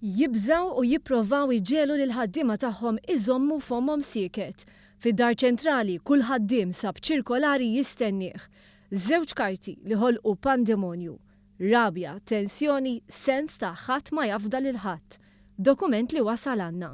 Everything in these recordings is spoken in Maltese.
Jibżaw u jipprovaw iġelu l-ħaddiema tagħhom iżommu f'homhom sieket. Fid-dar ċentrali kull ħaddiem sab ċirkolari jistennieh. Żewġ karti li ħolqu pandemonju. Rabja, tensjoni, sens ta' ħadd ma jafda lil ħadd. Dokument li wasal għandna.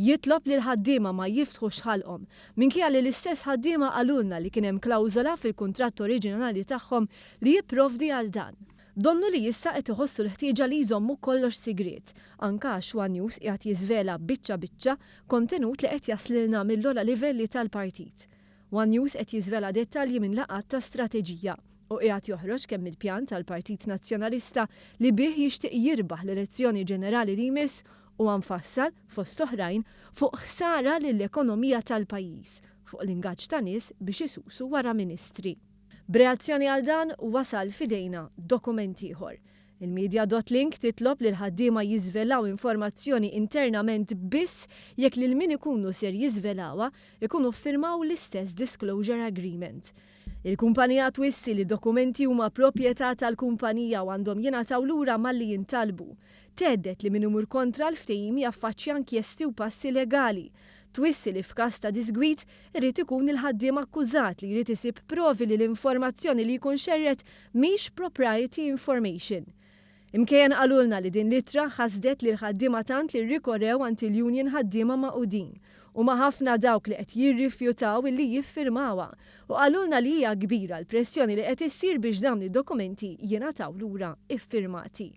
Jitlob li l-ħaddiema ma jiftħux ħalqhom minkejja li l-istess ħaddiema qalulna li kien hemm klawżola fil-kuntratt oriġinali tagħhom li jipprovdi għal dan. Donnu li issa qed iħossu l-ħtieġa li jżommu kollox sigriet, anke għax One News qiegħed jiżvela biċċa kontenut li qed jaslilna mill-ogħla livelli tal-Partit. One News qed jiżvela dettalji minn laqgħat ta' strateġija u qiegħed joħroġ kemm il-pjan tal-Partit Nazzjonalista li bih jixtieq jirbaħ l-elezzjoni ġenerali li jmiss u nfassal fost oħrajn fuq ħsara lill-ekonomija tal-pajjiż, fuq l-ingaġġ ta' nies biex isusu wara ministri. B'reazzjoni għal dan wasal fidejna dokument ieħor. Il-Media.Link titlob li l-ħaddiema jiżvelaw informazzjoni internament biss jekk lil min ikunu ser jiżvelawha ikunu ffirmaw l-istess disclosure agreement. Il-kumpanija twissi li dokumenti huma proprjetà tal-kumpanija u għandhom jingħataw lura malli jintalbu. Tgħeddet li min imur kontra l-ftehim jaffaċċja inkjesti u passi legali. Twissi li f'każ ta' disgwit irid ikun il-ħaddiem akkużat li jrid isib provi li l-informazzjoni li jkun xerret mhix propriety information. Imkejjen qalulna li din litra ħasdet li l-ħaddiema tant li rrikorrew għand il-union ħaddiema maqudin u ma' ħafna dawk li qed jirrifjutaw illi jiffirmawha u qalulna li hija kbira l-pressjoni li qed issir biex dawn id-dokumenti jingħataw lura iffirmati.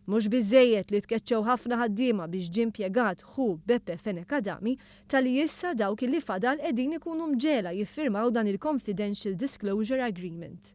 Mhux biżżejjed li tkeċċew ħafna ħaddiema biex ġie impjegat ħu Beppe Fenekadami tal-li issa dawk li fadal qegħdin ikunu mġiegħla jiffirmaw dan il-confidential disclosure agreement.